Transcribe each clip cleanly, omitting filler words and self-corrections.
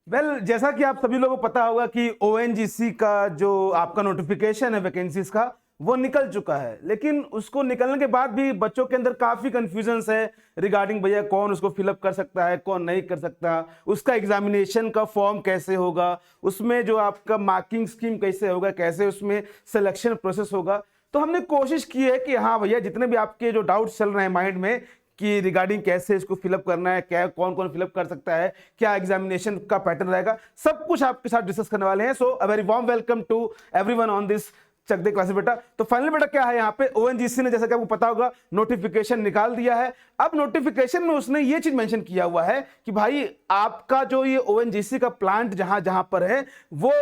जैसा कि आप सभी लोगों को पता होगा कि ओएनजीसी का जो आपका नोटिफिकेशन है वैकेंसीज का वो निकल चुका है, लेकिन उसको निकलने के बाद भी बच्चों के अंदर काफी कंफ्यूजन्स है रिगार्डिंग भैया कौन उसको फिलअप कर सकता है कौन नहीं कर सकता, उसका एग्जामिनेशन का फॉर्म कैसे होगा, उसमें जो आपका मार्किंग स्कीम कैसे होगा, कैसे उसमें सिलेक्शन प्रोसेस होगा। तो हमने कोशिश की है कि हाँ भैया जितने भी आपके जो डाउट्स चल रहे हैं माइंड में कि रिगार्डिंग कैसे इसको फिलअप करना है, क्या कौन कौन फिलअप कर सकता है, क्या एग्जामिनेशन का पैटर्न रहेगा, सब कुछ आपके साथ डिस्कस करने वाले हैं। So a very warm welcome to everyone on this Chak De classes बेटा। तो फाइनली बेटा क्या है यहाँ पे ओएनजीसी ने जैसा कि आपको पता होगा नोटिफिकेशन निकाल दिया है। अब नोटिफिकेशन में उसने ये चीज मेंशन किया हुआ है कि भाई आपका जो ये ओएनजीसी का प्लांट जहां जहां पर है वो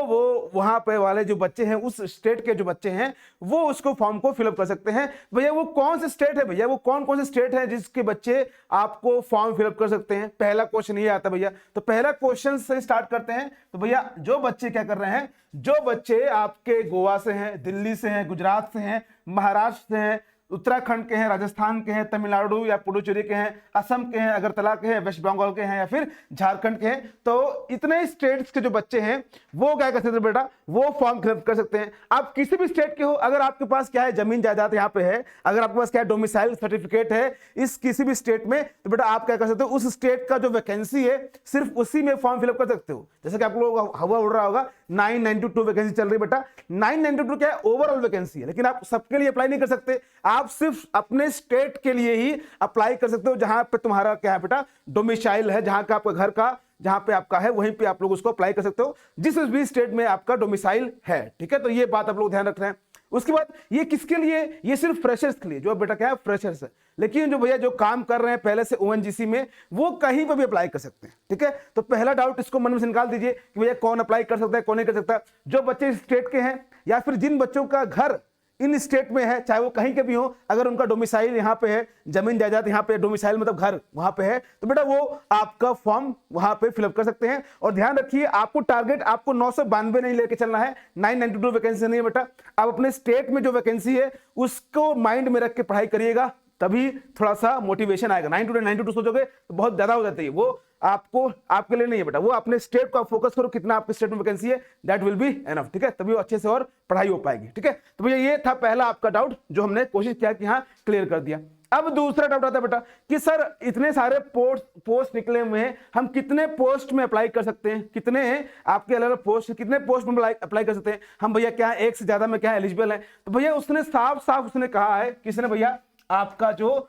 वहां पे वाले जो बच्चे हैं उस स्टेट के जो बच्चे हैं वो उसको फॉर्म को फिलअप कर सकते हैं। भैया वो कौन से स्टेट है, भैया वो कौन कौन से स्टेट है जिसके बच्चे आपको फॉर्म फिलअप कर सकते हैं। पहला क्वेश्चन ये आता है भैया, तो पहला क्वेश्चन से स्टार्ट करते हैं। तो भैया जो बच्चे क्या कर रहे हैं, जो बच्चे आपके गोवा से हैं, दिल्ली से हैं, गुजरात से हैं, महाराष्ट्र से हैं, उत्तराखंड के हैं, राजस्थान के हैं, तमिलनाडु या पुडुचेरी के हैं, असम के हैं, अगरतला के हैं, वेस्ट बंगाल के हैं या फिर झारखंड के हैं, तो इतने स्टेट्स के जो बच्चे हैं वो क्या कर सकते हैं बेटा, वो फॉर्म फिलअप कर सकते हैं। आप किसी भी स्टेट के हो, अगर आपके पास क्या है जमीन जायदाद यहाँ पे है, अगर आपके पास क्या है डोमिसाइल सर्टिफिकेट है इस किसी भी स्टेट में, तो बेटा आप क्या कर सकते हो उस स्टेट का जो वैकेंसी है सिर्फ उसी में फॉर्म फिलअप कर सकते हो। जैसे कि आप लोग हवा उड़ रहा होगा 992 वैकेंसी चल रही बेटा, 992 क्या है ओवरऑल वैकेंसी है, लेकिन आप सबके लिए अप्लाई नहीं कर सकते, आप सिर्फ अपने स्टेट के लिए ही अप्लाई कर सकते हो जहां पे तुम्हारा क्या है बेटा डोमिसाइल है, जहां का आपका घर का जहां पे आपका है वहीं पे आप लोग उसको अप्लाई कर सकते हो जिस भी स्टेट में आपका डोमिसाइल है। ठीक है, तो ये बात आप लोग ध्यान रख रहे हैं। उसके बाद ये किसके लिए, ये सिर्फ फ्रेशर्स के लिए, जो बेटा क्या है फ्रेशर्स है, लेकिन जो भैया जो काम कर रहे हैं पहले से ओएनजीसी में वो कहीं पर भी अप्लाई कर सकते हैं। ठीक है, तो पहला डाउट इसको मन में से निकाल दीजिए कि भैया कौन अप्लाई कर सकता है कौन नहीं कर सकता। जो बच्चे इस स्टेट के हैं या फिर जिन बच्चों का घर इन स्टेट में है, चाहे वो कहीं के भी हो, अगर उनका डोमिसाइल यहाँ पे है, जमीन जायदाद यहाँ पे, डोमिसाइल मतलब घर वहां पे है, तो बेटा वो आपका फॉर्म वहां पे फिलअप कर सकते हैं। और ध्यान रखिए आपको टारगेट आपको 992 नहीं लेके चलना है, 992 वैकेंसी नहीं है बेटा। आप अपने स्टेट में जो वैकेंसी है उसको माइंड में रख के पढ़ाई करिएगा, तभी थोड़ा सा मोटिवेशन आएगा। 92 सोचोगे तो बहुत ज्यादा हो जाती है, वो आपको आपके लिए नहीं है बेटा, वो अपने स्टेट को फोकस करो कितना आपके स्टेट में वैकेंसी है, दैट विल बी एनफ। ठीक है, तभी वो अच्छे से और पढ़ाई हो पाएगी। ठीक है, तो भैया ये था पहला आपका डाउट जो हमने कोशिश किया कि हाँ क्लियर कर दिया। अब दूसरा डाउट आता है बेटा कि सर इतने सारे पोस्ट निकले हुए हैं, हम कितने पोस्ट में अप्लाई कर सकते हैं, कितने आपके अलग अलग पोस्ट, कितने पोस्ट में अप्लाई कर सकते हैं हम, भैया क्या एक से ज्यादा में क्या एलिजिबल है। तो भैया उसने साफ साफ उसने कहा है, किसने भैया, आपका जो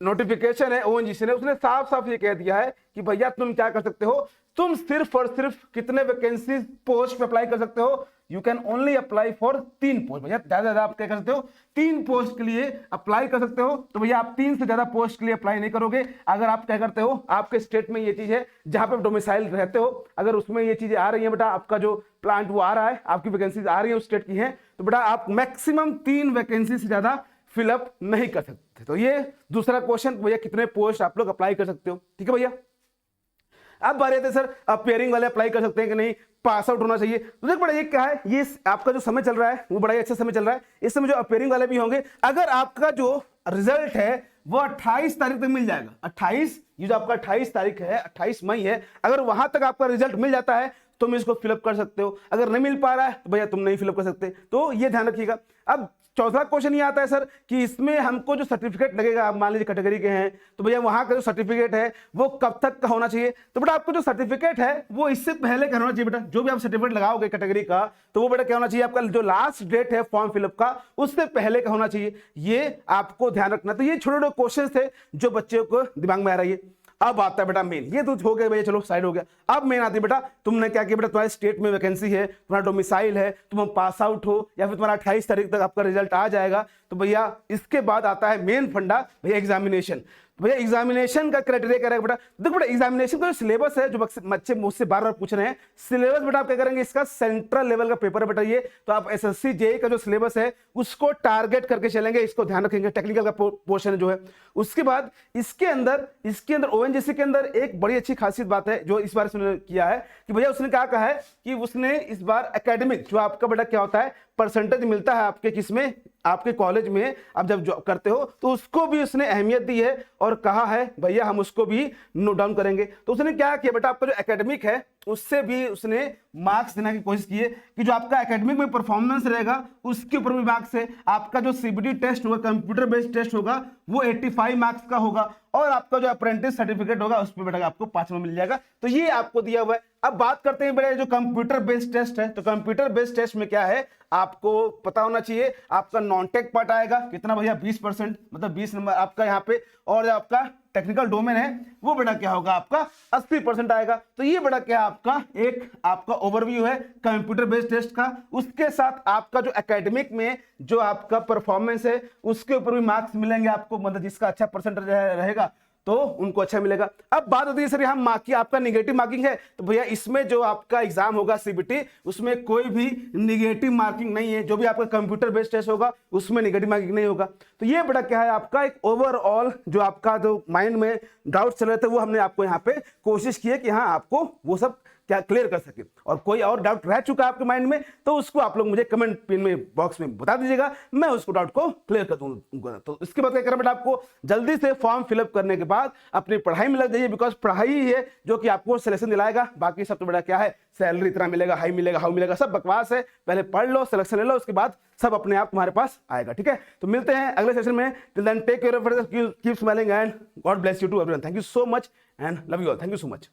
नोटिफिकेशन है ओएनजीसी ने, उसने साफ साफ ये कह दिया है कि भैया तुम क्या कर सकते हो, तुम सिर्फ और सिर्फ कितने वैकेंसी पोस्ट पे अप्लाई कर सकते हो, you can only apply for 3 post. भैया ज्यादा ज्यादा आप क्या कर सकते हो 3 पोस्ट के लिए अप्लाई कर सकते हो। तो भैया आप 3 से ज्यादा पोस्ट के लिए अप्लाई नहीं करोगे अगर आप क्या करते हो आपके स्टेट में ये चीज है जहां पे डोमिसाइल रहते हो, अगर उसमें ये चीजें आ रही है बेटा, आपका जो प्लांट वो आ रहा है, आपकी वैकेंसी आ रही है उस स्टेट की है, तो बेटा आप मैक्सिमम 3 वैकेंसी से ज्यादा फिलअप नहीं कर सकते। तो ये दूसरा क्वेश्चन, भैया कितने पोस्ट आप लोग अप्लाई कर सकते हो। ठीक है भैया, अब बात आते सर अपेयरिंग वाले अप्लाई कर सकते हैं कि नहीं, पास आउट होना चाहिए। तो देख बड़ा ये क्या है, ये आपका जो समय चल रहा है वो बड़ा ही अच्छा समय चल रहा है, इस समय जो अपेयरिंग वाले भी होंगे, अगर आपका जो रिजल्ट है वो 28 तारीख तक मिल जाएगा, 28 ये जो आपका 28 तारीख है 28 मई है, अगर वहां तक आपका रिजल्ट मिल जाता है तुम इसको फिलअप कर सकते हो, अगर नहीं मिल पा रहा है तो भैया तुम नहीं फिलअप कर सकते। तो ये ध्यान रखिएगा। अब चौथा क्वेश्चन ये आता है सर कि इसमें हमको जो सर्टिफिकेट लगेगा, आप मान लीजिए कैटेगरी के हैं, तो भैया वहां का जो सर्टिफिकेट है वो कब तक का होना चाहिए। तो बेटा आपको जो सर्टिफिकेट है वो इससे पहले का होना चाहिए बेटा, जो भी आप सर्टिफिकेट लगाओगे कैटेगरी का तो वो बेटा क्या होना चाहिए, आपका जो लास्ट डेट है फॉर्म फिलअप का उससे पहले का होना चाहिए, ये आपको ध्यान रखना। तो ये छोटे छोटे क्वेश्चन थे जो बच्चों को दिमाग में आ रही है। अब आता है बेटा मेन, ये तो हो गया भैया, चलो साइड हो गया। अब मेन आती है बेटा, तुमने क्या किया बेटा, तुम्हारे स्टेट में वैकेंसी है, तुम्हारा डोमिसाइल है, तुम पास आउट हो या फिर तुम्हारा 28 तारीख तक आपका रिजल्ट आ जाएगा, तो भैया इसके बाद आता है मेन फंडा भैया एग्जामिनेशन। भैया एग्जामिनेशन का क्राइटेरिया क्या रहेगा बेटा, देखो बेटा एग्जामिनेशन का जो सिलेबस है, जो बच्चे मुझसे बार बार पूछ रहे हैं, सिलेबस बेटा आप क्या करेंगे, इसका सेंट्रल लेवल का पेपर है बेटा ये, तो आप एसएससी जेईई का जो सिलेबस है उसको टारगेट करके चलेंगे, इसको ध्यान रखेंगे, टेक्निकल का पोर्शन जो है। उसके बाद इसके अंदर ओएनजीसी के अंदर एक बड़ी अच्छी खासियत बात है जो इस बार उसने किया है कि भैया उसने क्या कहा है कि उसने इस बार एकेडमिक जो आपका बेटा क्या होता है परसेंटेज मिलता है आपके किसमें आपके कॉलेज में आप जब जॉब करते हो तो उसको भी उसने अहमियत दी है और कहा है भैया हम उसको भी नोट डाउन करेंगे। तो उसने क्या किया बेटा, आपका जो एकेडमिक है उससे भी उसने मार्क्स देने की कोशिश की है कि जो आपका एकेडमिक में परफॉर्मेंस रहेगा उसके ऊपर भी मार्क्स है। आपका जो सीबीटी टेस्ट होगा, कंप्यूटर बेस्ड टेस्ट होगा, वो 85 मार्क्स का होगा और आपका जो अप्रेंटिस सर्टिफिकेट होगा उस पर बेटा आपको 5 मिल जाएगा। तो ये आपको दिया हुआ है। अब बात करते हैं बेटा जो कंप्यूटर बेस्ड टेस्ट है, तो कंप्यूटर बेस्ड टेस्ट में क्या है आपको पता होना चाहिए। आपका नॉन टेक पार्ट आएगा कितना भैया, 20%, मतलब 20 नंबर आपका यहाँ पे, और जो आपका टेक्निकल डोमेन है वो बेटा क्या होगा आपका 80% आएगा। तो ये बेटा क्या आपका एक आपका ओवरव्यू है कंप्यूटर बेस्ड टेस्ट का। उसके साथ आपका जो एकेडमिक में जो आपका परफॉर्मेंस है उसके ऊपर भी मार्क्स मिलेंगे आपको, मतलब जिसका अच्छा परसेंटेज रहेगा तो उनको अच्छा मिलेगा। अब बात होती है सर यहाँ मार्किंग, आपका निगेटिव मार्किंग है, तो भैया इसमें जो आपका एग्जाम होगा सीबीटी उसमें कोई भी निगेटिव मार्किंग नहीं है। जो भी आपका कंप्यूटर बेस्ड टेस्ट होगा उसमें निगेटिव मार्किंग नहीं होगा। तो ये बड़ा क्या है आपका एक ओवरऑल जो आपका जो माइंड में डाउट चल रहे थे वो हमने आपको यहाँ पे कोशिश की है कि हाँ आपको वो सब क्या क्लियर कर सके। और कोई और डाउट रह चुका है आपके माइंड में तो उसको आप लोग मुझे कमेंट पिन में बॉक्स में बता दीजिएगा, मैं उसको डाउट को क्लियर कर दूंगा। तो इसके बाद क्या करना बेटा, आपको जल्दी से फॉर्म फिलअप करने के बाद अपनी पढ़ाई में लग जाइए, बिकॉज पढ़ाई ही है जो कि आपको सिलेक्शन दिलाएगा। बाकी सब तो बेटा क्या है, सैलरी इतना मिलेगा, हाई मिलेगा, हाउ मिलेगा, सब बकवास है। पहले पढ़ लो, सिलेक्शन ले लो, उसके बाद सब अपने आप तुम्हारे पास आएगा। ठीक है, तो मिलते हैं अगले सेशन में। Till then take care of yourself, keep smiling and God bless you to everyone. Thank you so much and love you all. Thank you so much.